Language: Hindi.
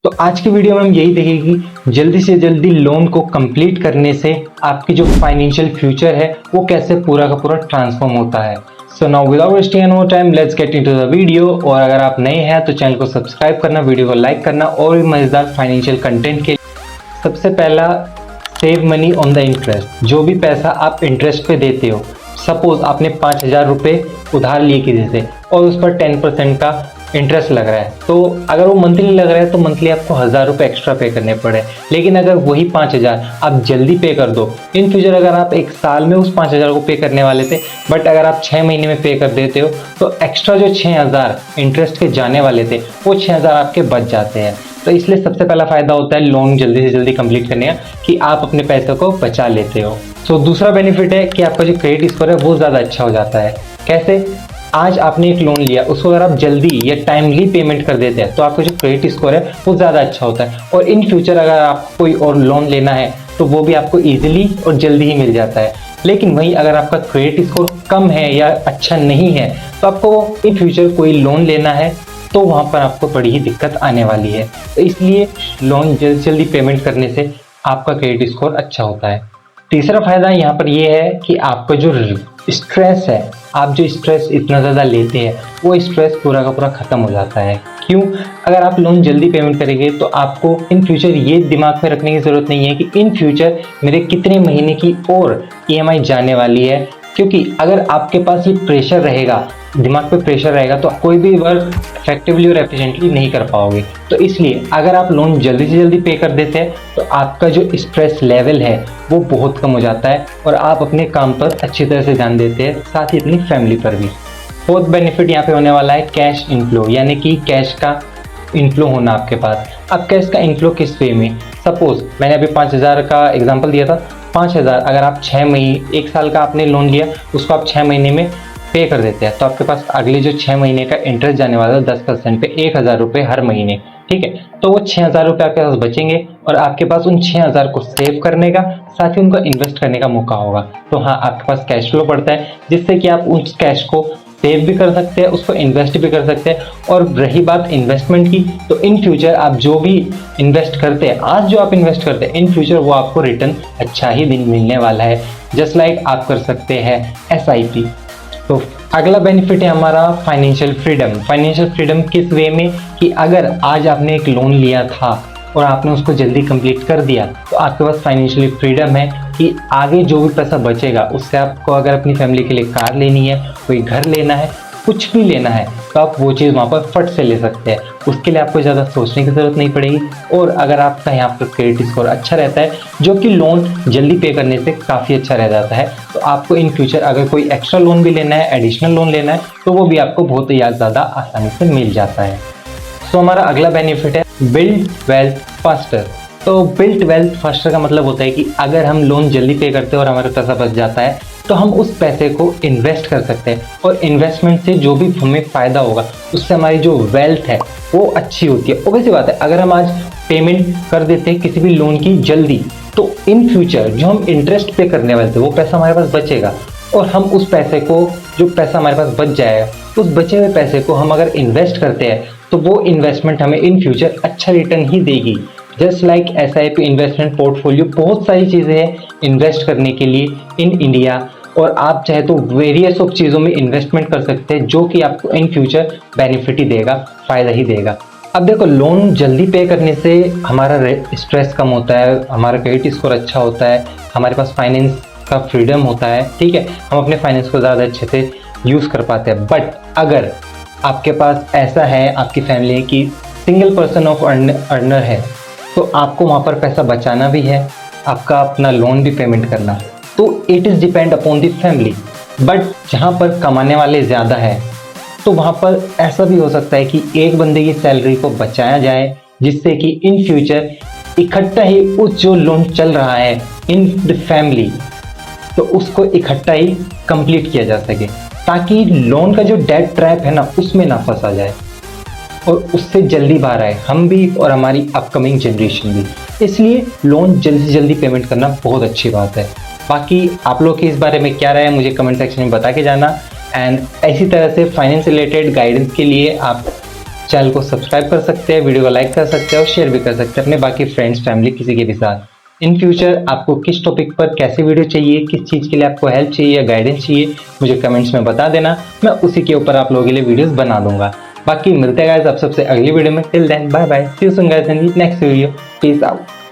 तो आज की वीडियो में हम यही देखेंगे कि जल्दी से जल्दी लोन को कंप्लीट करने से आपकी जो फाइनेंशियल फ्यूचर है वो कैसे पूरा का पूरा ट्रांसफॉर्म होता है। So now without wasting any more time let's get into the video. और अगर आप नए हैं तो चैनल को सब्सक्राइब करना, वीडियो को लाइक करना और भी मजेदार फाइनेंशियल कंटेंट के। सबसे पहला, save money on the interest. जो भी पैसा आप इंटरेस्ट पे देते हो, सपोज आपने 5,000 रुपये उधार लिए किसी से और उस पर 10% का इंटरेस्ट लग रहा है, तो अगर वो मंथली लग रहा है तो मंथली आपको 1,000 रुपये एक्स्ट्रा पे करने पड़े। लेकिन अगर वही 5,000 आप जल्दी पे कर दो, इन फ्यूचर अगर आप एक साल में उस 5,000 को पे करने वाले थे बट अगर आप 6 महीने में पे कर देते हो तो एक्स्ट्रा जो 6,000 इंटरेस्ट के जाने वाले थे वो 6,000 आपके बच जाते हैं। तो इसलिए सबसे पहला फायदा होता है लोन जल्दी से जल्दी कंप्लीट करने का कि आप अपने पैसे को बचा लेते हो। तो दूसरा बेनिफिट है कि आपका जो क्रेडिट स्कोर है वो ज़्यादा अच्छा हो जाता है। कैसे? आज आपने एक लोन लिया, उसको अगर आप जल्दी या टाइमली पेमेंट कर देते हैं तो आपका जो क्रेडिट स्कोर है वो ज़्यादा अच्छा होता है और इन फ्यूचर अगर आप कोई और लोन लेना है तो वो भी आपको ईजिली और जल्दी ही मिल जाता है। लेकिन वहीं अगर आपका क्रेडिट स्कोर कम है या अच्छा नहीं है तो आपको इन फ्यूचर कोई लोन लेना है तो वहाँ पर आपको बड़ी ही दिक्कत आने वाली है। तो इसलिए लोन जल्दी जल्दी पेमेंट करने से आपका क्रेडिट स्कोर अच्छा होता है। तीसरा फायदा यहाँ पर यह है कि आपका जो स्ट्रेस है, आप जो स्ट्रेस इतना ज़्यादा लेते हैं वो स्ट्रेस पूरा का पूरा ख़त्म हो जाता है। क्यों? अगर आप लोन जल्दी पेमेंट करेंगे तो आपको इन फ्यूचर ये दिमाग में रखने की ज़रूरत नहीं है कि इन फ्यूचर मेरे कितने महीने की और EMI जाने वाली है। क्योंकि अगर आपके पास ये प्रेशर रहेगा, दिमाग पे प्रेशर रहेगा तो कोई भी वर्क इफेक्टिवली और एफिशिएंटली नहीं कर पाओगे। तो इसलिए अगर आप लोन जल्दी से जल्दी पे कर देते हैं तो आपका जो स्ट्रेस लेवल है वो बहुत कम हो जाता है और आप अपने काम पर अच्छी तरह से ध्यान देते हैं, साथ ही अपनी फैमिली पर भी। फोर्थ बेनिफिट यहाँ पे होने वाला है कैश इनफ्लो, यानी कि कैश का इनफ्लो होना आपके पास। अब कैश का इनफ्लो किस वे में? सपोज मैंने अभी 5,000 का एग्जांपल दिया था। 5,000 अगर आप 6 महीने, 1 साल का आपने लोन लिया, उसको आप 6 महीने में पे कर देते हैं तो आपके पास अगले जो 6 महीने का इंटरेस्ट जाने वाला है 10% पे 1,000 रुपये हर महीने। ठीक है, तो वो 6,000 रुपये आपके पास बचेंगे और आपके पास उन 6,000 को सेव करने का, साथ ही उनको इन्वेस्ट करने का मौका होगा। तो हाँ, आपके पास कैश फ्लो बढ़ता है जिससे कि आप उस कैश को सेव भी कर सकते हैं, उसको इन्वेस्ट भी कर सकते हैं। और रही बात इन्वेस्टमेंट की, तो इन फ्यूचर आप जो भी इन्वेस्ट करते हैं, आज जो आप इन्वेस्ट करते हैं, इन फ्यूचर वो आपको रिटर्न अच्छा ही दिन मिलने वाला है। जस्ट लाइक आप कर सकते हैं SIP। तो अगला बेनिफिट है हमारा फाइनेंशियल फ्रीडम। फाइनेंशियल फ्रीडम किस वे में कि अगर आज आपने एक लोन लिया था और आपने उसको जल्दी कंप्लीट कर दिया तो आपके पास फाइनेंशियली फ्रीडम है कि आगे जो भी पैसा बचेगा उससे आपको अगर अपनी फैमिली के लिए कार लेनी है, कोई घर लेना है, कुछ भी लेना है तो आप वो चीज़ वहाँ पर फट से ले सकते हैं। उसके लिए आपको ज़्यादा सोचने की ज़रूरत नहीं पड़ेगी। और अगर आपका यहाँ पर क्रेडिट स्कोर अच्छा रहता है, जो कि लोन जल्दी पे करने से काफ़ी अच्छा रह जाता है, तो आपको इन फ्यूचर अगर कोई एक्स्ट्रा लोन भी लेना है, एडिशनल लोन लेना है, तो वो भी आपको बहुत ही ज़्यादा आसानी से मिल जाता है। सो हमारा अगला बेनिफिट है बिल्ड वेल्थ फास्टर। तो बिल्ड वेल्थ फास्टर का मतलब होता है कि अगर हम लोन जल्दी पे करते हैं और हमारा पैसा बच जाता है तो हम उस पैसे को इन्वेस्ट कर सकते हैं और इन्वेस्टमेंट से जो भी हमें फ़ायदा होगा उससे हमारी जो वेल्थ है वो अच्छी होती है। ऑब्वियस बात है, अगर हम आज पेमेंट कर देते हैं किसी भी लोन की जल्दी तो इन फ्यूचर जो हम इंटरेस्ट पे करने वाले थे वो पैसा हमारे पास बचेगा और हम उस पैसे को, जो पैसा हमारे पास बच जाएगा, उस बचे हुए पैसे को हम अगर इन्वेस्ट करते हैं तो वो इन्वेस्टमेंट हमें इन फ्यूचर अच्छा रिटर्न ही देगी। Just like SIP investment portfolio, बहुत सारी चीज़ें हैं इन्वेस्ट करने के लिए इन इंडिया और आप चाहे तो वेरियस ऑफ चीज़ों में इन्वेस्टमेंट कर सकते हैं जो कि आपको इन फ्यूचर बेनिफिट ही देगा, फ़ायदा ही देगा। अब देखो, लोन जल्दी पे करने से हमारा स्ट्रेस कम होता है, हमारा क्रेडिट स्कोर अच्छा होता है, हमारे पास फाइनेंस का फ्रीडम होता है। ठीक है, हम अपने फाइनेंस को ज़्यादा अच्छे से यूज़ कर पाते हैं। बट अगर आपके पास ऐसा है, आपकी फैमिली की सिंगल पर्सन ऑफ अर्नर है तो आपको वहाँ पर पैसा बचाना भी है, आपका अपना लोन भी पेमेंट करना, तो it is depend upon the family. But जहाँ पर कमाने वाले ज़्यादा है तो वहाँ पर ऐसा भी हो सकता है कि एक बंदे की सैलरी को बचाया जाए जिससे कि इन फ्यूचर इकट्ठा ही उस जो लोन चल रहा है इन द फैमिली तो उसको इकट्ठा ही कंप्लीट किया जा सके, ताकि लोन का जो डेट ट्रैप है ना उसमें ना फंसा जाए और उससे जल्दी बाहर आए हम भी और हमारी अपकमिंग जनरेशन भी। इसलिए लोन जल्दी से जल्दी पेमेंट करना बहुत अच्छी बात है। बाकी आप लोग की इस बारे में क्या राय है मुझे कमेंट सेक्शन में बता के जाना। एंड ऐसी तरह से फाइनेंस रिलेटेड गाइडेंस के लिए आप चैनल को सब्सक्राइब कर सकते हैं, वीडियो को लाइक कर सकते हैं और शेयर भी कर सकते हैं अपने बाकी फ्रेंड्स, फैमिली, किसी के भी साथ। इन फ्यूचर आपको किस टॉपिक पर कैसे वीडियो चाहिए, किस चीज़ के लिए आपको हेल्प चाहिए या गाइडेंस चाहिए, मुझे कमेंट्स में बता देना, मैं उसी के ऊपर आप लोगों के लिए वीडियोस बना दूंगा। बाकी मिलते हैं गाइस आप सबसे अगली वीडियो में। Till then bye bye, see you soon guys in next video, peace out.